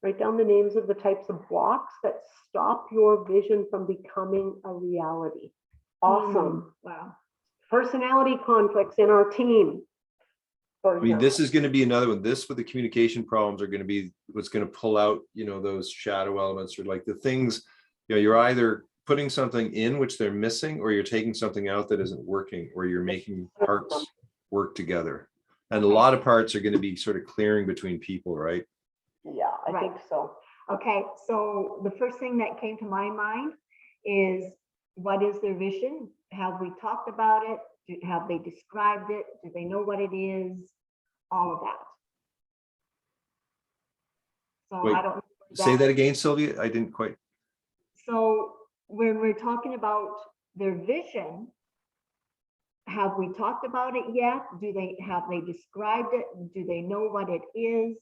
Write down the names of the types of blocks that stop your vision from becoming a reality. Awesome. Wow. Personality conflicts in our team. For I mean, this example. is going to be another one. This with the communication problems are going to be what's going to pull out, those shadow elements or like the things, you're either putting something in which they're missing or you're taking something out that isn't working or you're making parts work together. And a lot of parts are going to be sort of clearing between people, right? Yeah, I Right. think so. Okay, so the first thing that came to my mind is, what is their vision? Have we talked about it? Have they described it? Do they know what it is? All of that. So Wait, I don't. Say that again, Sylvia. I didn't quite. So when we're talking about their vision, have we talked about it yet? Have they described it? Do they know what it is?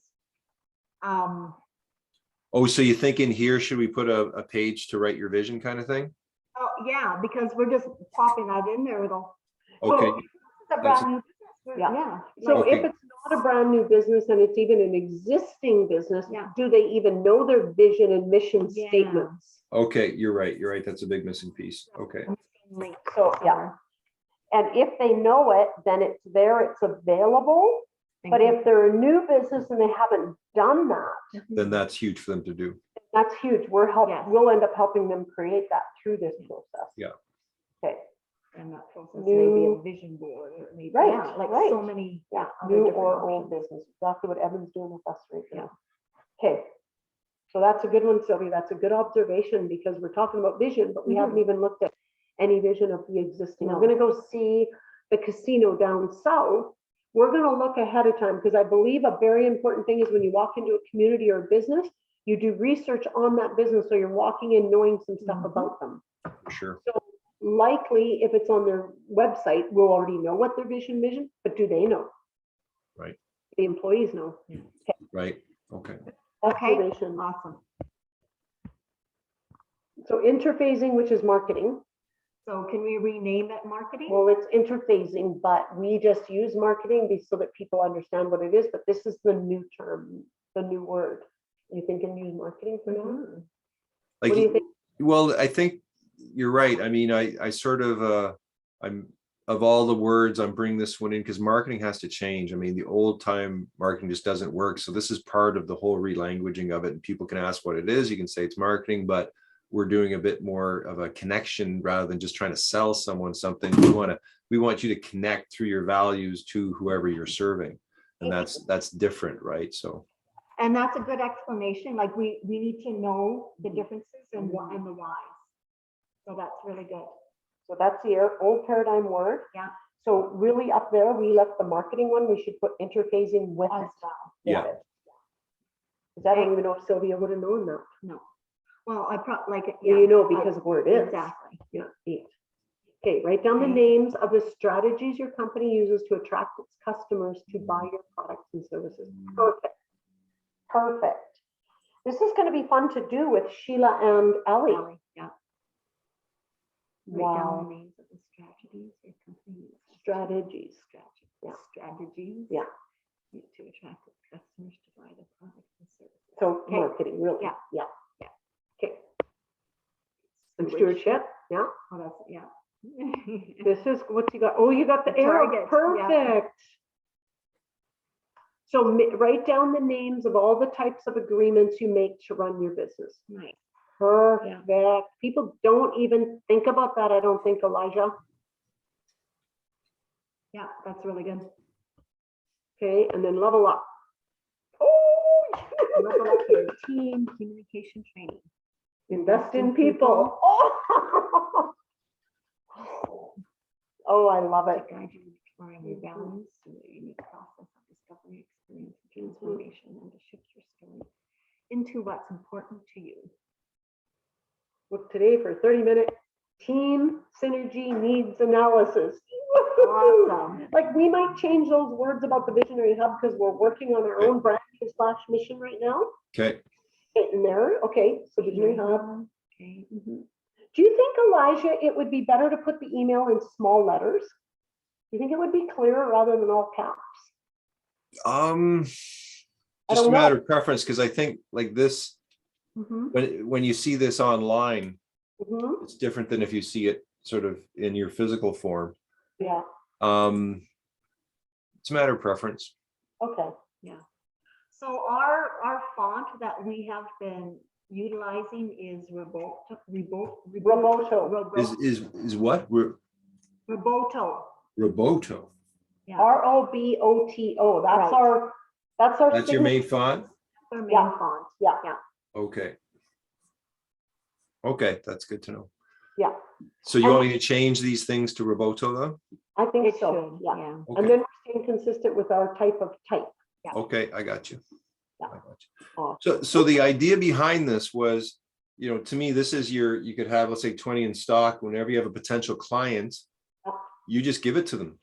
Oh, so you think in here, should we put a page to write your vision kind of thing? Oh, yeah, because we're just popping that in there. It'll. Okay, Well, It's a brand new business. Yeah. Yeah. so Okay. if it's not a brand new business and it's even an existing business, Yeah. do they even know their vision and mission Yeah. statements? okay, you're right. You're right. That's a big missing piece. Okay. Link So, yeah. somewhere. And if they know it, then it's there, it's available. But if they're a new business and they haven't done that, Then that's huge for them to do. that's huge. Yes. We'll end up helping them create that through this process. Yeah. Okay, And that process, New- maybe a vision board, or maybe, Right, yeah, like right. so many. yeah, other new different or old options. business, exactly what Evan's doing with us right now. Okay, so that's a good one, Sylvia. That's a good observation because we're talking about vision, but we haven't even looked at any vision of the existing. I'm No. gonna go see the casino down south. We're gonna look ahead of time because I believe a very important thing is when you walk into a community or a business, you do research on that business, so you're walking in knowing some stuff about them. For sure. So likely, if it's on their website, we'll already know what their vision, but do they know? Right. The employees know. Right. Okay. Okay, Observation. awesome. So interphasing, which is marketing. So can we rename it marketing? Well, it's interphasing, but we just use marketing so that people understand what it is. But this is the new term, the new word. You think can use marketing for now? Like, What do you think? well, I think you're right. I mean, I sort of, I'm, of all the words, I'm bringing this one in because marketing has to change. I mean, the old time marketing just doesn't work. So this is part of the whole relanguaging of it. And people can ask what it is. You can say it's marketing, but we're doing a bit more of a connection rather than just trying to sell someone something. We want you to connect through your values to whoever you're serving. And that's different, right? So. And that's a good explanation. Like we need to know the differences and what and the whys. So that's really good. So that's the old paradigm word. Yeah. So really up there, we left the marketing one. We should put interphasing with As it. well. Yeah. Because I don't even know if Sylvia would have known that. No. Well, I probably like it. Yeah, you know, because of where it is. Exactly. Yeah. Okay, write down the names of the strategies your company uses to attract its customers to buy your products and services. Perfect. Perfect. This is going to be fun to do with Sheila and Ellie. Yeah. Wow. Write down the names of the strategies your company uses. Strategies. Yeah. Strategies. Yeah. To attract its customers to buy the products and services. So Okay. marketing, really. Yeah. Yeah. Yeah. Okay. And stewardship. Yeah. Oh, that's, yeah. This is what you got. Oh, you got the The arrow. target, yeah. Perfect. So write down the names of all the types of agreements you make to run your business. Nice. Perfect. People don't even think about that, I don't think, Elijah. Yeah, that's really good. Okay, and then level up. Oh, Level up your team communication training. invest in people. Oh. Oh, I love it. To guide you in exploring your values through a unique process of discovery, experience, and transformation, and to shift your story into what's important to you. Look today for 30-minute team synergy needs analysis. Awesome. Like we might change those words about the visionary hub because we're working on our own brand / mission right now. Okay. In there, okay. So visionary hub. Okay. Do you think, Elijah, it would be better to put the email in small letters? Do you think it would be clearer rather than all caps? Just a don't matter know. of preference, because I think like this, when you see this online, Mm-hmm. it's different than if you see it sort of in your physical form. Yeah. It's a matter of preference. Okay. Yeah. So our font that we have been utilizing is Roboto. Is what? Roboto. Roboto. Yeah. ROBOTO. That's Right. our. That's our. That's your main font? Their main Yeah. font. Yeah. Yeah. Okay. Okay, that's good to know. Yeah. So you want me to change these things to Roboto though? I think It so. should. Yeah. Yeah. And Okay, then we're staying consistent with our type. okay, I got you. Yeah. I got you. Oh. So the idea behind this was you know, to me, this is you could have, let's say 20 in stock. Whenever you have a potential client, you just give it to them.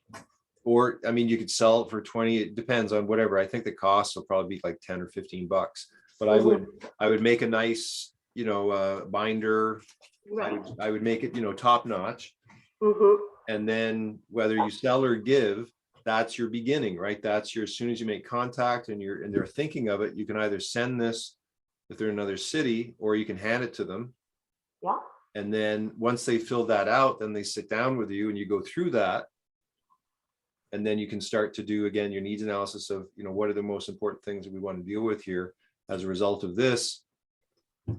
Or, I mean, you could sell it for 20, it depends on whatever. I think the cost will probably be like 10 or 15 bucks. But I would make a nice, you know, binder. Right. I would make it, you know, top notch. Mhm. And then whether you sell or give, that's your beginning, right? That's your, as soon as you make contact and they're thinking of it, you can either send this if they're in another city, or you can hand it to them. Yeah. And then once they fill that out, then they sit down with you and you go through that. And then you can start to do, again, your needs analysis of, you know, what are the most important things that we want to deal with here. As a result of this,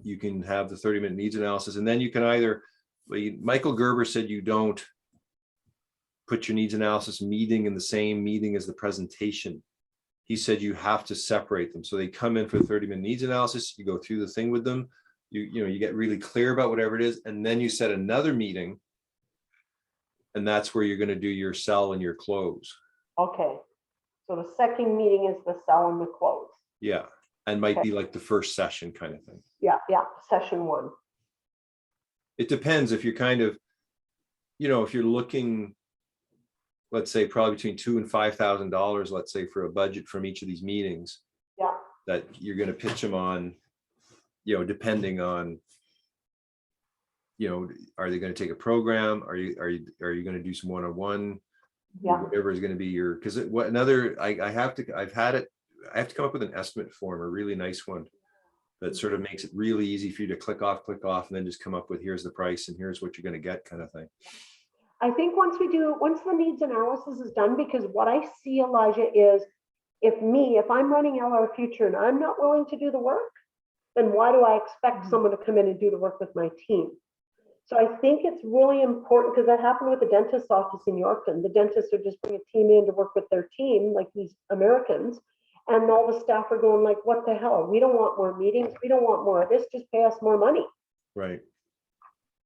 you can have the 30-minute needs analysis. And then you can either, Michael Gerber said you don't put your needs analysis meeting in the same meeting as the presentation. He said you have to separate them. So they come in for the 30-minute needs analysis, you go through the thing with them, you know, you get really clear about whatever it is, and then you set another meeting. And that's where you're going to do your sell and your close. Okay. So the second meeting is the sell and the close. Yeah. And might be like the first session kind of thing. Yeah, yeah, session one. It depends if you're kind of, you know, if you're looking, let's say probably between $2,000 and $5,000, let's say, for a budget from each of these meetings. Yeah. That you're going to pitch them on, you know, depending on, you know, are they going to take a program? Are you going to do some one-on-one? Yeah. Whatever is going to be your, because what I have to come up with an estimate form, a really nice one that sort of makes it really easy for you to click off, and then just come up with, here's the price and here's what you're going to get, kind of thing. I think once the needs analysis is done, because what I see, Elijah, is if I'm running LR Future and I'm not willing to do the work, then why do I expect someone to come in and do the work with my team? So I think it's really important, because that happened with the dentist's office in Yorkton. The dentists would just bring a team in to work with their team, like these Americans, and all the staff are going like, what the hell? We don't want more meetings. We don't want more of this. Just pay us more money. Right.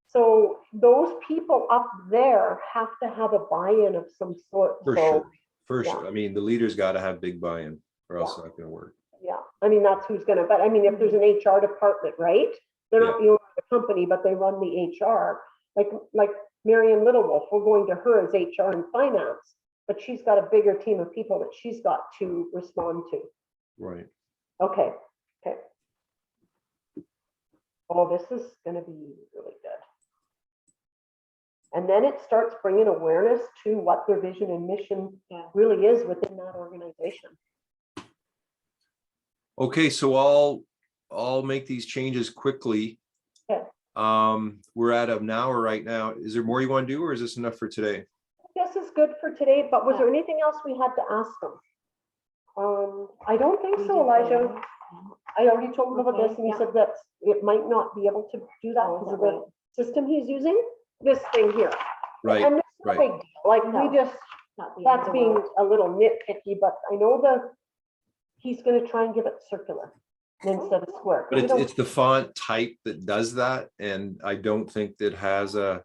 So those people up there have to have a buy-in of some sort. For sure. For yeah. sure. I mean, the leaders got to have big buy-in, or else it's not going to work. Yeah. I mean, that's who's going to, but I mean, if there's an HR department, right? They're not the owner of the company, but they run the HR. Like Marianne Littlewolf, we're going to her as HR and finance, but she's got a bigger team of people that she's got to respond to. Right. Okay. Okay. Oh, this is going to be really good. And then it starts bringing awareness to what their vision and mission really is within that organization. Okay, so I'll make these changes quickly. Okay. We're at an hour right now. Is there more you want to do, or is this enough for today? This is good for today, but was there anything else we had to ask them? I don't think so, Elijah. I already told him about this, and he said that it might not be able to do that because of the system he's using. This thing here. Right. And it's no big deal. Like we just, that's being a little nitpicky, but I know he's going to try and give it circular instead of square. But it's the font type that does that, and I don't think that has a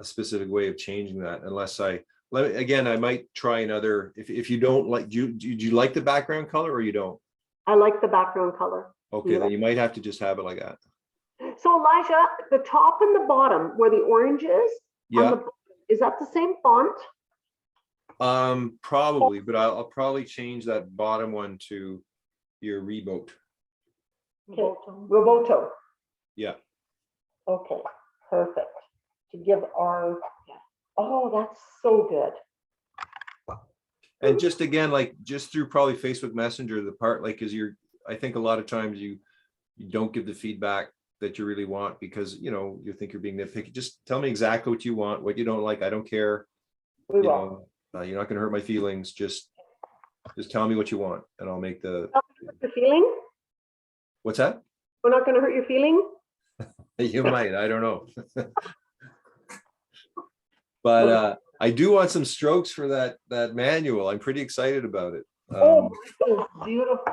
specific way of changing that, unless I might try another. If you don't like, do you like the background color, or you don't? I like the background color. Okay, then you might have to just have it like that. So Elijah, the top and the bottom where the orange is, is that the same font? Probably, but I'll probably change that bottom one to your Reboot. Okay. Roboto. Yeah. Okay, perfect. To give our, oh, that's so good. And just again, like just through probably Facebook Messenger, the part like, cause I think a lot of times you don't give the feedback that you really want, because you think you're being nitpicky. Just tell me exactly what you want, what you don't like. I don't care. We will. You're not gonna hurt my feelings. Just tell me what you want, and I'll make the. Your feeling? What's that? We're not gonna hurt your feeling? You might, I don't know. But I do want some strokes for that manual. I'm pretty excited about it. Oh, it's beautiful.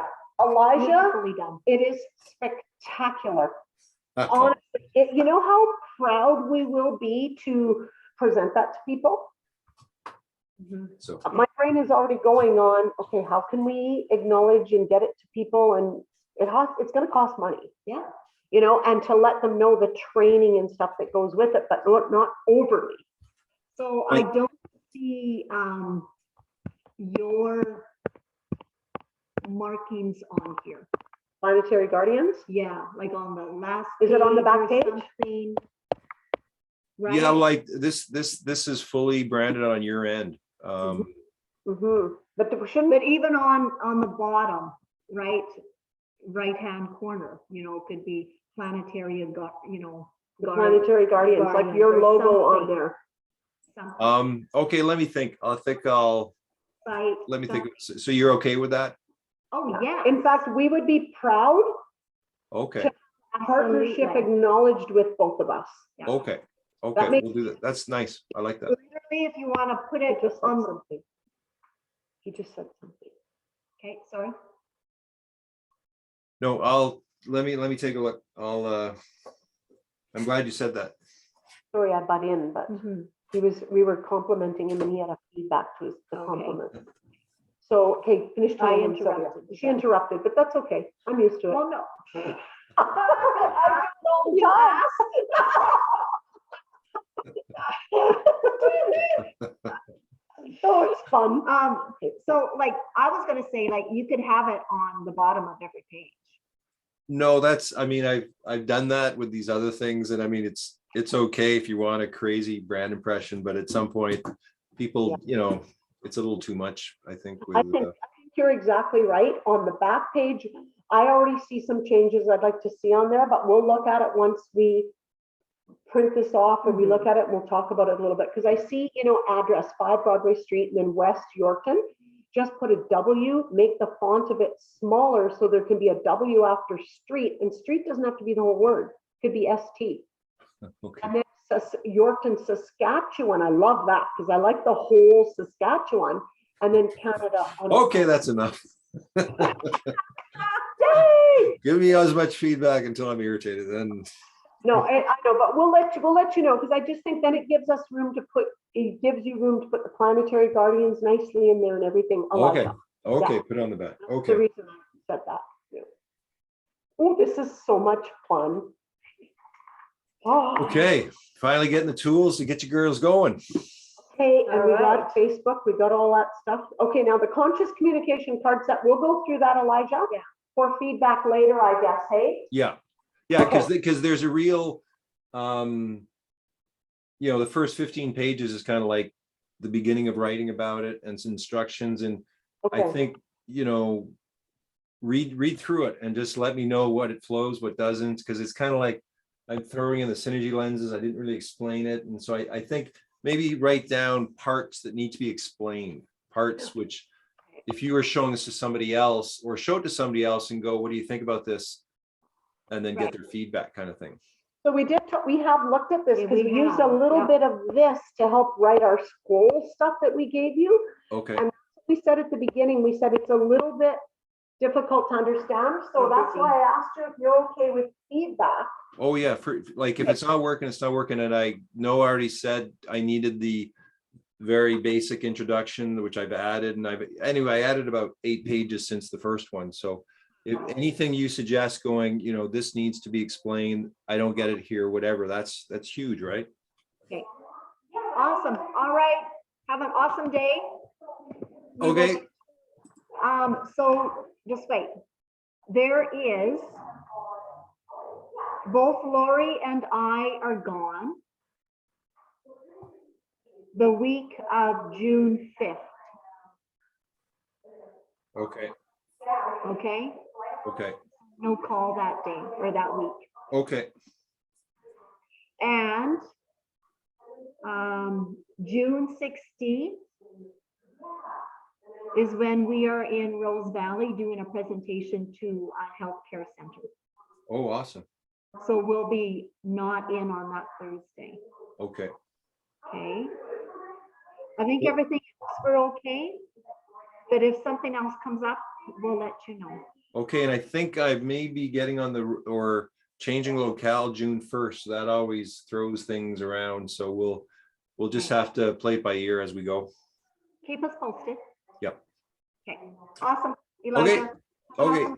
Elijah, Done. it is spectacular. Honestly, you know how proud we will be to present that to people? So My brain is already going on, okay, how can we acknowledge and get it to people? And it's going to cost money. Yeah. you know, and to let them know the training and stuff that goes with it, but not overly. So I don't see your markings on here. Planetary Guardians? Yeah, like on the last. Is it on the back or page? something. Right? Yeah, like this is fully branded on your end. But shouldn't But even on the bottom, right-hand corner, you know, could be planetary, you know. the Planetary Guardians, like Guardians your or logo on something. there? Something. Okay, let me think. Let me think. So you're okay with that? Oh, yeah. In fact, we would be proud Okay, partnership Absolutely. acknowledged with both of us. Yeah. okay, That makes- we'll do that. That's nice. I like that. Literally, if you want to put He it just said on, something. He just said something. okay, sorry. No, let me take a look. I'm glad you said that. Sorry, I butt in, but we were complimenting him and he had a feedback to his the Okay. compliment. So, okay, finish I telling him, Sylvia. interrupted. She interrupted, but that's okay. I'm used to it. Well, no. Oh, it's fun. So like, I was gonna say, like, you could have it on the bottom of every page. No, I mean, I've done that with these other things, and I mean, it's okay if you want a crazy brand impression, but at some point, people, you know, it's a little too much, I think. I think you're exactly right. On the back page, I already see some changes I'd like to see on there, but we'll look at it once we print this off and we look at it and we'll talk about it a little bit. Because I see, you know, address 5 Broadway Street and then West Yorkton. Just put a W, make the font of it smaller so there can be a W after street, and street doesn't have to be the whole word. It could be ST. Okay. And then Yorkton, Saskatchewan. I love that because I like the whole Saskatchewan. And then Canada. Okay, that's enough. Yay! Give me as much feedback until I'm irritated. Then No, I know, but we'll let you know, because I just think then it gives us room to put, it gives you room to put the Planetary Guardians nicely in there and everything. okay, Elijah. Yeah. put it on the back. That's Okay. the reason I said that. Yeah. Oh, this is so much fun. Oh. Okay, finally getting the tools to get you girls going. Okay, and we All got Facebook, we got all that stuff. Okay, now the conscious communication card set, we'll go through that, Elijah. Yeah. For feedback later, I guess, hey? Yeah, because there's a real, you know, the first 15 pages is kind of like the beginning of writing about it and some instructions, and Okay. I think, you know, read through it and just let me know what it flows, what doesn't, because it's kind of like I'm throwing in the synergy lenses. I didn't really explain it, and so I think maybe write down parts that need to be explained, parts which, if you were showing this to somebody else, or show it to somebody else and go, what do you think about this? And then get their feedback, kind of thing. So we have looked at this Yeah, because we we used a have, little yeah. bit of this to help write our scroll stuff that we gave you. Okay. And we said at the beginning, we said it's a little bit difficult to understand. So that's why I asked you if you're okay with feedback. Oh yeah, for like, if it's not working, it's not working. And I know I already said I needed the very basic introduction, which I've added, and I added about 8 pages since the first one. So if anything you suggest going, you know, this needs to be explained, I don't get it here, whatever, that's huge, right? Okay. Awesome. All right. Have an awesome day. Okay. So just wait. There is, both Laurie and I are gone the week of June 5th. Okay. Okay? Okay. No call that day or that week. Okay. And June 16th is when we are in Rose Valley doing a presentation to a healthcare center. Oh, awesome. So we'll be not in on that Thursday. Okay. Okay. I think everything else we're okay. But if something else comes up, we'll let you know. Okay, and I think I may be getting on or changing locale June 1st. So that always throws things around. So we'll just have to play it by ear as we go. Keep us posted. Yep. Okay. Awesome. Elijah. Okay.